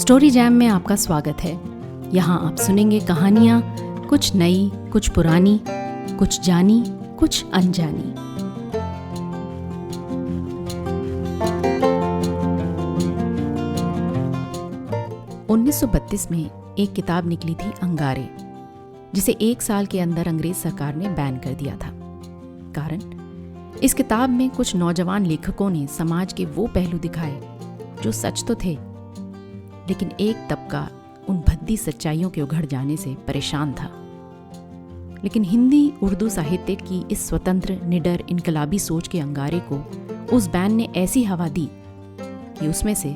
Story jam में आपका स्वागत है। यहाँ आप सुनेंगे कहानियाँ, कुछ नई, कुछ पुरानी, कुछ जानी, कुछ अनजानी। उन्नीस में एक किताब निकली थी अंगारे, जिसे 1 साल के अंदर अंग्रेज सरकार ने बैन कर दिया था। कारण, इस किताब में कुछ नौजवान लेखकों ने समाज के वो पहलू दिखाए जो सच तो थे, लेकिन एक तबका उन भद्दी सच्चाइयों के उघड़ जाने से परेशान था। लेकिन हिंदी उर्दू साहित्य की इस स्वतंत्र, निडर, इनकलाबी सोच के अंगारे को उस बैन ने ऐसी हवा दी कि उसमें से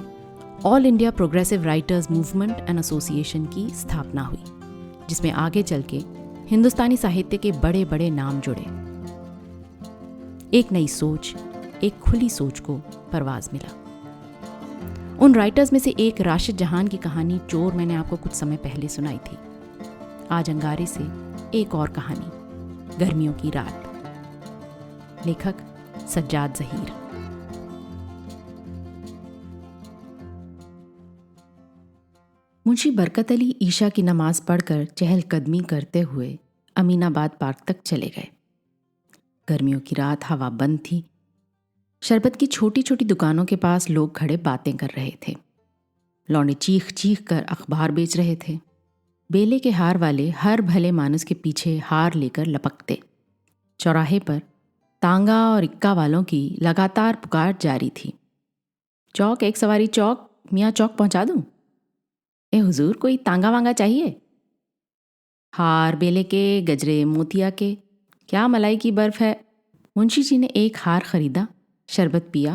all India progressive writers movement and association की स्थापना हुई, जिसमें आगे चल के हिंदुस्तानी साहित्य के बड़े बड़े नाम जुड़े। एक नई सोच, एक खुली सोच को परवाज मिला। उन राइटर्स में से एक राशिद जहान की कहानी चोर मैंने आपको कुछ समय पहले सुनाई थी। आज अंगारे से एक और कहानी, गर्मियों की रात। लेखक सज्जाद ज़हीर। मुंशी बरकत अली ईशा की नमाज पढ़कर चहलकदमी करते हुए अमीनाबाद पार्क तक चले गए। गर्मियों की रात, हवा बंद थी। शरबत की छोटी छोटी दुकानों के पास लोग खड़े बातें कर रहे थे। लौंडे चीख चीख कर अखबार बेच रहे थे। बेले के हार वाले हर भले मानुस के पीछे हार लेकर लपकते। चौराहे पर तांगा और इक्का वालों की लगातार पुकार जारी थी। चौक एक सवारी चौक, मियाँ चौक पहुंचा दूं? ए हुजूर, कोई तांगा वांगा चाहिए? हार बेले के, गजरे मोतिया के, क्या मलाई की बर्फ है। मुंशी जी ने एक हार खरीदा, शरबत पिया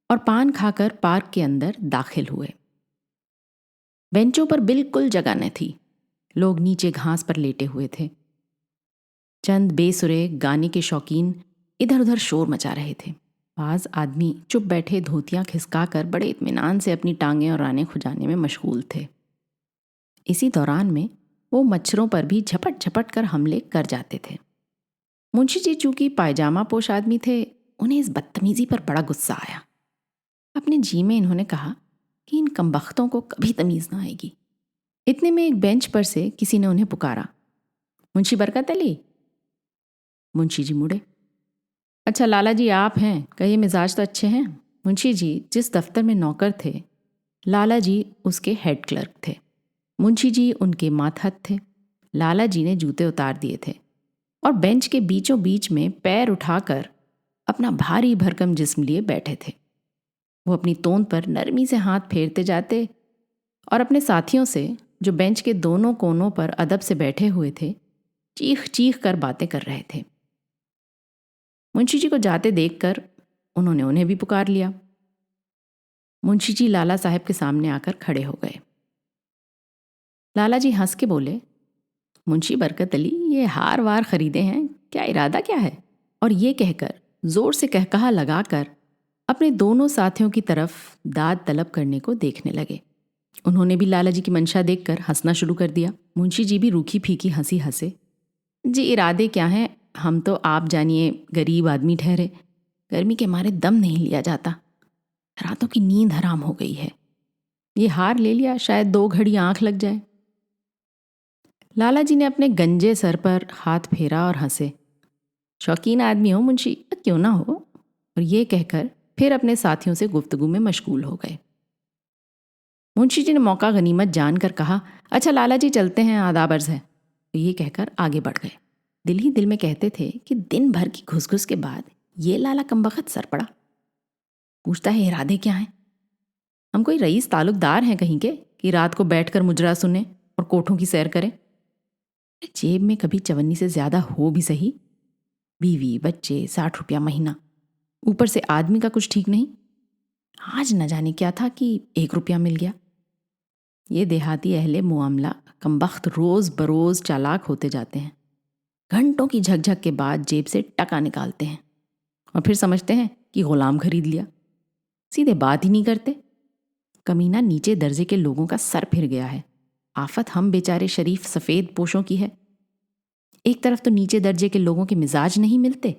और पान खाकर पार्क के अंदर दाखिल हुए। बेंचों पर बिल्कुल जगह न थी। लोग नीचे घास पर लेटे हुए थे। चंद बेसुरे गाने के शौकीन इधर उधर शोर मचा रहे थे। बाज आदमी चुप बैठे धोतियां खिसकाकर बड़े इत्मीनान से अपनी टांगें और रानें खुजाने में मशगूल थे। इसी दौरान में वो मच्छरों पर भी झपट झपट कर हमले कर जाते थे। मुंशी जी चूंकि पायजामा पोश आदमी थे, उन्हें इस बदतमीजी पर बड़ा गुस्सा आया। अपने जी में इन्होंने कहा कि इन कमबख्तों को कभी तमीज ना आएगी। इतने में एक बेंच पर से किसी ने उन्हें पुकारा, मुंशी बरकत अली। मुंशी जी मुड़े। अच्छा लाला जी आप हैं, कहिए, मिजाज तो अच्छे हैं। मुंशी जी जिस दफ्तर में नौकर थे, लाला जी उसके हेड क्लर्क थे। मुंशी जी उनके मातहत थे। लाला जी ने जूते उतार दिए थे और बेंच के बीचों बीच में पैर उठाकर अपना भारी भरकम जिस्म लिए बैठे थे। वो अपनी तोंद पर नरमी से हाथ फेरते जाते और अपने साथियों से, जो बेंच के दोनों कोनों पर अदब से बैठे हुए थे, चीख चीख कर बातें कर रहे थे। मुंशी जी को जाते देखकर उन्होंने उन्हें भी पुकार लिया। मुंशी जी लाला साहब के सामने आकर खड़े हो गए। लाला जी हंस के बोले, मुंशी बरकत अली, ये हार वार खरीदे हैं, क्या इरादा क्या है? और ये कहकर जोर से कहकहा लगाकर अपने दोनों साथियों की तरफ दाद तलब करने को देखने लगे। उन्होंने भी लाला जी की मंशा देखकर हंसना शुरू कर दिया। मुंशी जी भी रूखी फीकी हंसी हंसे। जी इरादे क्या हैं, हम तो आप जानिए गरीब आदमी ठहरे, गर्मी के मारे दम नहीं लिया जाता, रातों की नींद हराम हो गई है। ये हार ले लिया, शायद 2 घड़ी आंख लग जाए। लाला जी ने अपने गंजे सर पर हाथ फेरा और हंसे। शौकीन आदमी हो मुंशी, क्यों ना हो। और ये कहकर फिर अपने साथियों से गुफ्तगू में मशगूल हो गए। मुंशी जी ने मौका गनीमत जानकर कहा, अच्छा लाला जी चलते हैं, आदाब अर्ज है। तो ये कहकर आगे बढ़ गए। दिल ही दिल में कहते थे कि दिन भर की घुस के बाद ये लाला कमबख्त सर पड़ा। पूछता है इरादे क्या हैं? हम कोई रईस ताल्लुकदार हैं कहीं के कि रात को बैठकर मुजरा सुने और कोठों की सैर करें? जेब में कभी चवन्नी से ज्यादा हो भी सही, बीवी बच्चे, 60 रुपया महीना, ऊपर से आदमी का कुछ ठीक नहीं। आज न जाने क्या था कि 1 रुपया मिल गया। ये देहाती अहले मुआमला कमबख्त रोज बरोज चालाक होते जाते हैं। घंटों की झकझक के बाद जेब से टका निकालते हैं और फिर समझते हैं कि गुलाम खरीद लिया। सीधे बात ही नहीं करते। कमीना नीचे दर्जे के लोगों का सर फिर गया है। आफत हम बेचारे शरीफ सफ़ेद पोशों की है। एक तरफ तो नीचे दर्जे के लोगों के मिजाज नहीं मिलते,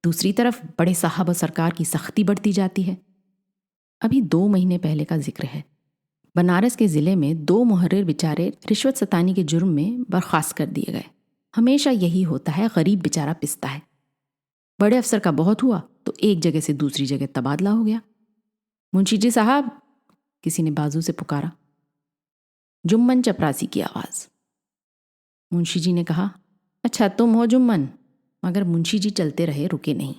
दूसरी तरफ बड़े साहब और सरकार की सख्ती बढ़ती जाती है। अभी 2 महीने पहले का जिक्र है। बनारस के ज़िले में 2 मुहर्रिर बेचारे रिश्वत सतानी के जुर्म में बर्खास्त कर दिए गए। हमेशा यही होता है, गरीब बेचारा पिसता है। बड़े अफसर का बहुत हुआ तो एक जगह से दूसरी जगह तबादला हो गया। मुंशी जी साहब, किसी ने बाजू से पुकारा। जुम्मन चपरासी की आवाज़। मुंशी जी ने कहा, अच्छा तुम हो जुम्मन। मगर मुंशी जी चलते रहे, रुके नहीं।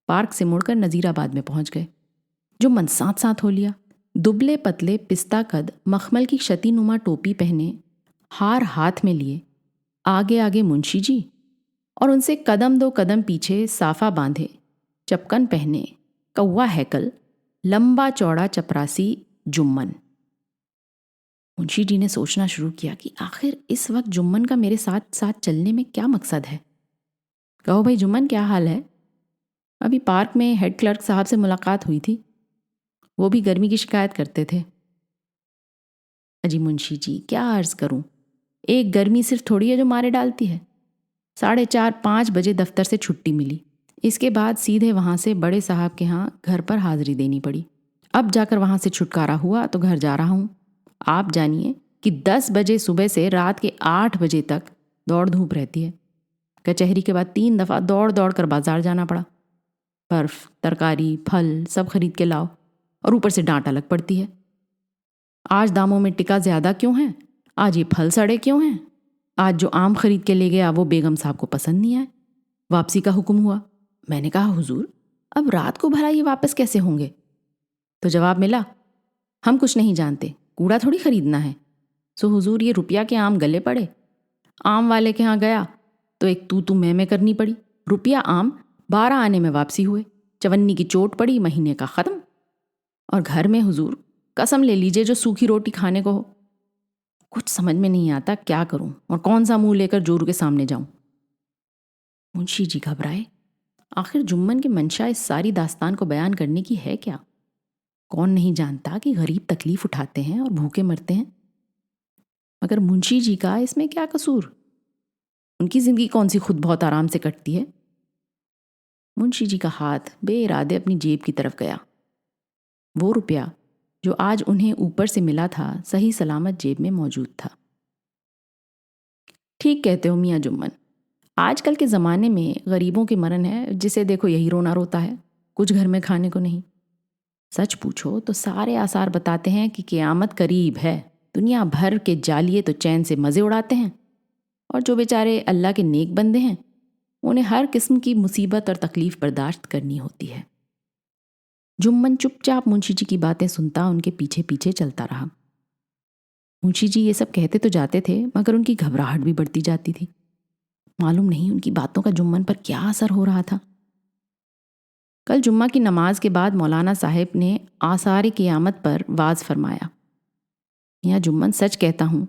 पार्क से मुड़कर नज़ीराबाद में पहुंच गए। जुम्मन साथ साथ हो लिया। दुबले पतले पिस्ता कद, मखमल की क्षतिनुमा टोपी पहने, हार हाथ में लिए, आगे आगे मुंशी जी और उनसे कदम 2 कदम पीछे साफा बांधे, चपकन पहने, कौवा हैकल, लंबा चौड़ा चपरासी जुम्मन। मुंशी जी ने सोचना शुरू किया कि आखिर इस वक्त जुम्मन का मेरे साथ साथ चलने में क्या मकसद है। कहो भाई जुम्मन, क्या हाल है? अभी पार्क में हेड क्लर्क साहब से मुलाकात हुई थी, वो भी गर्मी की शिकायत करते थे। अजी मुंशी जी, क्या अर्ज करूं, एक गर्मी सिर्फ थोड़ी है जो मारे डालती है। 4:30-5 बजे दफ्तर से छुट्टी मिली। इसके बाद सीधे वहाँ से बड़े साहब के यहाँ घर पर हाजिरी देनी पड़ी। अब जाकर वहाँ से छुटकारा हुआ तो घर जा रहा हूँ। आप जानिए कि 10 बजे सुबह से रात के 8 बजे तक दौड़ धूप रहती है। कचहरी के बाद 3 दफ़ा दौड़ दौड़ कर बाजार जाना पड़ा। बर्फ, तरकारी, फल सब खरीद के लाओ और ऊपर से डांट अलग पड़ती है। आज दामों में टिका ज़्यादा क्यों है? आज ये फल सड़े क्यों हैं? आज जो आम खरीद के ले गया वो बेगम साहब को पसंद नहीं आए। वापसी का हुक्म हुआ। मैंने कहा, हुजूर अब रात को भला ये वापस कैसे होंगे? तो जवाब मिला, हम कुछ नहीं जानते, कूड़ा थोड़ी खरीदना है। सो हुजूर ये रुपया के आम गले पड़े। आम वाले के यहाँ गया तो एक तू मैं करनी पड़ी। रुपया आम 12 आने में वापसी हुए। चवन्नी की चोट पड़ी, महीने का ख़त्म। और घर में हुजूर कसम ले लीजिए जो सूखी रोटी खाने को हो। कुछ समझ में नहीं आता क्या करूं और कौन सा मुंह लेकर जोरू के सामने जाऊं। मुंशी जी घबराए। आखिर जुम्मन की मंशा इस सारी दास्तान को बयान करने की है क्या? कौन नहीं जानता कि गरीब तकलीफ उठाते हैं और भूखे मरते हैं। मगर मुंशी जी का इसमें क्या कसूर? उनकी जिंदगी कौन सी खुद बहुत आराम से कटती है। मुंशी जी का हाथ बेइरादे अपनी जेब की तरफ गया। वो रुपया जो आज उन्हें ऊपर से मिला था सही सलामत जेब में मौजूद था। ठीक कहते हो मियाँ जुम्मन, आजकल के ज़माने में गरीबों की मरण है, जिसे देखो यही रोना रोता है, कुछ घर में खाने को नहीं। सच पूछो तो सारे आसार बताते हैं कि क़यामत करीब है। दुनिया भर के जालिये तो चैन से मज़े उड़ाते हैं और जो बेचारे अल्लाह के नेक बंदे हैं उन्हें हर किस्म की मुसीबत और तकलीफ़ बर्दाश्त करनी होती है। जुम्मन चुपचाप मुंशी जी की बातें सुनता उनके पीछे पीछे चलता रहा। मुंशी जी ये सब कहते तो जाते थे मगर उनकी घबराहट भी बढ़ती जाती थी। मालूम नहीं उनकी बातों का जुम्मन पर क्या असर हो रहा था। कल जुम्मा की नमाज के बाद मौलाना साहिब ने आसार क़यामत पर वाज फरमाया। मियाँ जुम्मन, सच कहता हूँ,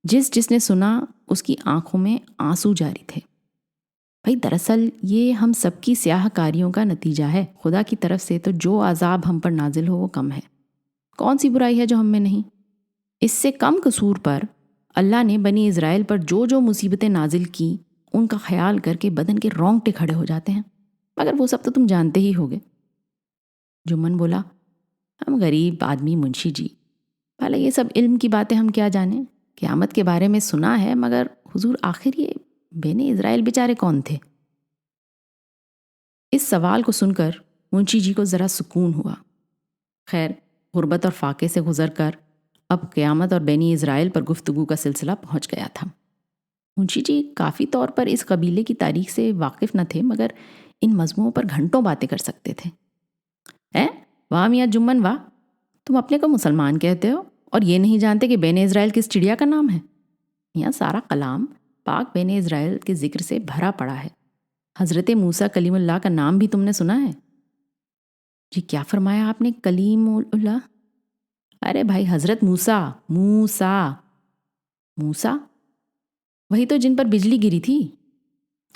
जिसने सुना उसकी आंखों में आंसू जारी थे। भाई दरअसल ये हम सबकी स्याहकारियों का नतीजा है। खुदा की तरफ से तो जो आज़ाब हम पर नाजिल हो वो कम है। कौन सी बुराई है जो हम में नहीं? इससे कम कसूर पर अल्लाह ने बनी इज़राइल पर जो जो मुसीबतें नाजिल की उनका ख्याल करके बदन के रोंगटे खड़े हो जाते हैं। मगर वो सब तो तुम जानते ही होगे। जुम्मन बोला, हम गरीब आदमी मुंशी जी, भला ये सब इल्म की बातें हम क्या जाने। क़यामत के बारे में सुना है मगर हुजूर आखिर ये बेने इज़राइल बेचारे कौन थे? इस सवाल को सुनकर मुंशी जी को ज़रा सुकून हुआ। खैर, गुर्बत और फाके से गुजर कर अब क़यामत और बेनी इज़राइल पर गुफ्तगू का सिलसिला पहुंच गया था। मुंशी जी काफ़ी तौर पर इस कबीले की तारीख से वाकिफ़ न थे मगर इन मजमुओं पर घंटों बातें कर सकते थे। वाह मियाँ जुम्मन वाह, तुम अपने को मुसलमान कहते हो और ये नहीं जानते कि बेने इज़राइल किस चिड़िया का नाम है। यहाँ सारा कलाम पाक बेने इज़राइल के जिक्र से भरा पड़ा है। हज़रत मूसा कलीमुल्लाह का नाम भी तुमने सुना है? जी क्या फरमाया आपने? कलीमुल्लाह? अरे भाई हज़रत मूसा। मूसा मूसा वही तो जिन पर बिजली गिरी थी।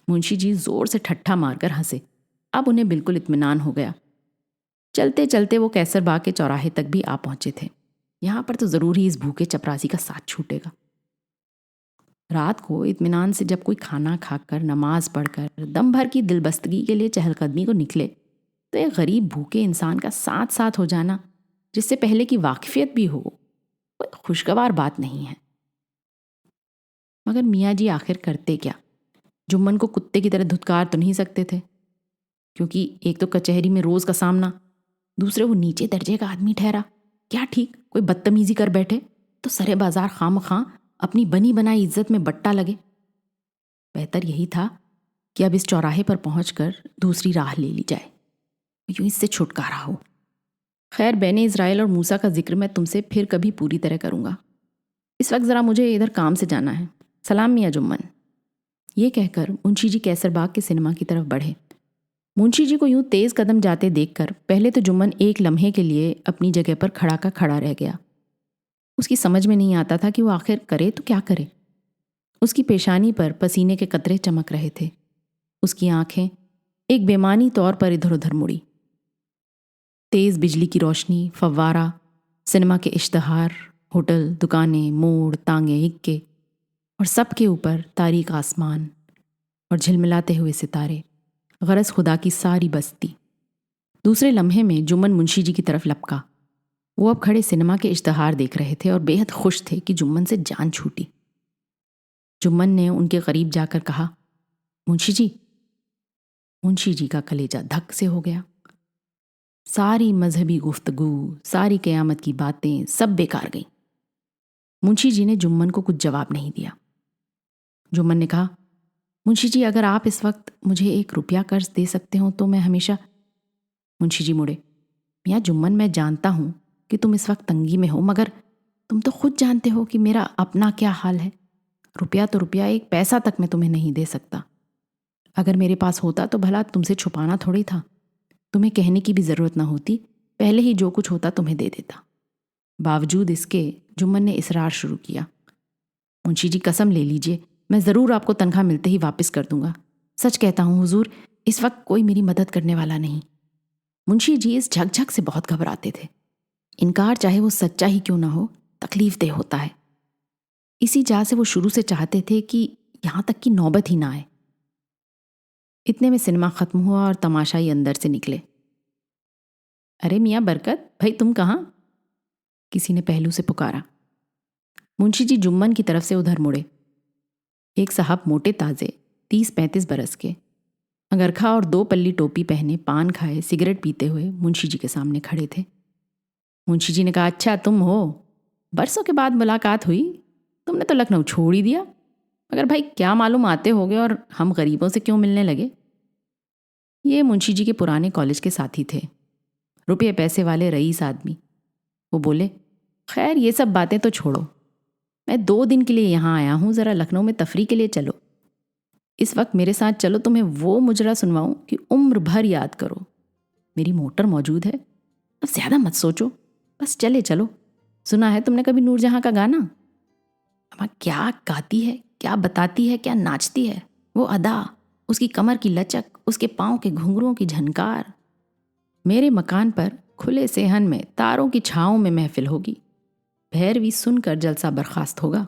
मुंशी जी जोर से ठट्ठा मारकर हंसे। अब उन्हें बिल्कुल इत्मीनान हो गया। चलते चलते वो कैसर बाग के चौराहे तक भी आ पहुंचे थे। यहाँ पर तो ज़रूर ही इस भूखे चपरासी का साथ छूटेगा। रात को इत्मीनान से जब कोई खाना खाकर नमाज पढ़कर दम भर की दिलबस्तगी के लिए चहलकदमी को निकले तो एक गरीब भूखे इंसान का साथ साथ हो जाना, जिससे पहले की वाकिफियत भी हो, कोई खुशगवार बात नहीं है। मगर मियाँ जी आखिर करते क्या? जुम्मन को कुत्ते की तरह धुतकार तो नहीं सकते थे, क्योंकि एक तो कचहरी में रोज का सामना, दूसरे वो नीचे दर्जे का आदमी ठहरा। क्या ठीक कोई बदतमीजी कर बैठे तो सरे बाजार खामखां अपनी बनी बनाई इज्जत में बट्टा लगे। बेहतर यही था कि अब इस चौराहे पर पहुंचकर दूसरी राह ले ली जाए, यूं इससे छुटकारा हो। खैर, बैने इज़राइल और मूसा का जिक्र मैं तुमसे फिर कभी पूरी तरह करूंगा। इस वक्त ज़रा मुझे इधर काम से जाना है। सलाम मियाँ जुम्मन। ये कहकर मुंशी जी कैसरबाग के सिनेमा की तरफ बढ़े। मुंशी जी को यूं तेज कदम जाते देखकर पहले तो जुम्मन एक लम्हे के लिए अपनी जगह पर खड़ा का खड़ा रह गया। उसकी समझ में नहीं आता था कि वो आखिर करे तो क्या करे। उसकी पेशानी पर पसीने के कतरे चमक रहे थे। उसकी आंखें एक बेमानी तौर पर इधर उधर मुड़ी। तेज बिजली की रोशनी, फव्वारा, सिनेमा के इश्तहार, होटल, दुकानें, मोड़, तांगे, हिक्के और सबके ऊपर तारीक आसमान और झिलमिलाते हुए सितारे, गरज खुदा की सारी बस्ती। दूसरे लम्हे में जुम्मन मुंशी जी की तरफ लपका। वो अब खड़े सिनेमा के इश्तहार देख रहे थे और बेहद खुश थे कि जुम्मन से जान छूटी। जुम्मन ने उनके करीब जाकर कहा, मुंशी जी। मुंशी जी का कलेजा धक से हो गया। सारी मजहबी गुफ्तगू, सारी क़यामत की बातें सब बेकार गईं। मुंशी जी ने जुम्मन को कुछ जवाब नहीं दिया। जुम्मन ने कहा, मुंशी जी, अगर आप इस वक्त मुझे 1 रुपया कर्ज दे सकते हो तो मैं हमेशा। मुंशी जी मुड़े। मियाँ जुम्मन, मैं जानता हूं कि तुम इस वक्त तंगी में हो, मगर तुम तो खुद जानते हो कि मेरा अपना क्या हाल है। रुपया तो रुपया, 1 पैसा तक मैं तुम्हें नहीं दे सकता। अगर मेरे पास होता तो भला तुमसे छुपाना थोड़ी था। तुम्हें कहने की भी ज़रूरत ना होती, पहले ही जो कुछ होता तुम्हें दे देता। बावजूद इसके जुम्मन ने इसरार शुरू किया। मुंशी जी, कसम ले लीजिए, मैं ज़रूर आपको तनख्वाह मिलते ही वापस कर दूंगा। सच कहता हूँ हुजूर, इस वक्त कोई मेरी मदद करने वाला नहीं। मुंशी जी इस झकझक से बहुत घबराते थे। इनकार चाहे वो सच्चा ही क्यों ना हो, तकलीफ देह होता है। इसी चाह से वो शुरू से चाहते थे कि यहाँ तक की नौबत ही ना आए। इतने में सिनेमा खत्म हुआ और तमाशाई अंदर से निकले। अरे मियाँ बरकत, भाई तुम कहाँ? किसी ने पहलू से पुकारा। मुंशी जी जुम्मन की तरफ से उधर मुड़े। एक साहब मोटे ताजे, 30-35 बरस के, अंगरखा और 2 पल्ली टोपी पहने, पान खाए, सिगरेट पीते हुए मुंशी जी के सामने खड़े थे। मुंशी जी ने कहा, अच्छा तुम हो, बरसों के बाद मुलाकात हुई। तुमने तो लखनऊ छोड़ ही दिया, मगर भाई क्या मालूम आते होगे और हम गरीबों से क्यों मिलने लगे। ये मुंशी जी के पुराने कॉलेज के साथी थे, रुपये पैसे वाले रईस आदमी। वो बोले, खैर ये सब बातें तो छोड़ो, मैं 2 दिन के लिए यहाँ आया हूँ, ज़रा लखनऊ में तफरीह के लिए चलो। इस वक्त मेरे साथ चलो, तुम्हें वो मुजरा सुनवाऊँ कि उम्र भर याद करो। मेरी मोटर मौजूद है, अब ज़्यादा मत सोचो, बस चले चलो। सुना है तुमने कभी नूरजहाँ का गाना? अम्मा क्या गाती है, क्या बताती है, क्या नाचती है। वो अदा, उसकी कमर की लचक, उसके पाँव के घुंघरुओं की झनकार। मेरे मकान पर खुले सेहन में तारों की छाँव में महफिल होगी। भैरवी सुनकर जलसा बर्खास्त होगा।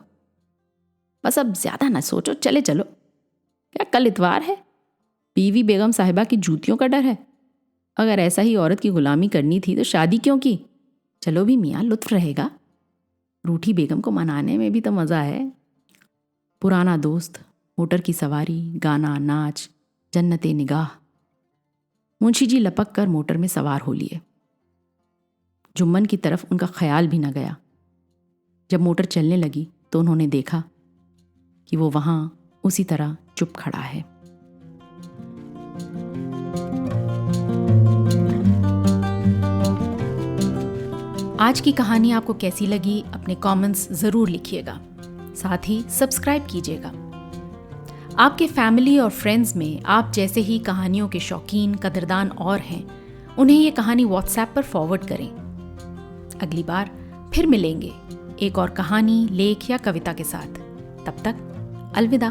बस अब ज़्यादा ना सोचो, चले चलो। क्या कल इतवार है? बीवी बेगम साहिबा की जूतियों का डर है? अगर ऐसा ही औरत की गुलामी करनी थी तो शादी क्यों की? चलो भी मियाँ, लुत्फ रहेगा। रूठी बेगम को मनाने में भी तो मज़ा है। पुराना दोस्त, मोटर की सवारी, गाना, नाच, जन्नते निगाह। मुंशी जी लपक कर मोटर में सवार हो लिए। जुम्मन की तरफ उनका ख्याल भी न गया। जब मोटर चलने लगी तो उन्होंने देखा कि वो वहाँ उसी तरह चुप खड़ा है। आज की कहानी आपको कैसी लगी अपने कमेंट्स ज़रूर लिखिएगा। साथ ही सब्सक्राइब कीजिएगा। आपके फैमिली और फ्रेंड्स में आप जैसे ही कहानियों के शौकीन कदरदान और हैं, उन्हें ये कहानी व्हाट्सएप पर फॉरवर्ड करें। अगली बार फिर मिलेंगे एक और कहानी, लेख या कविता के साथ। तब तक अलविदा।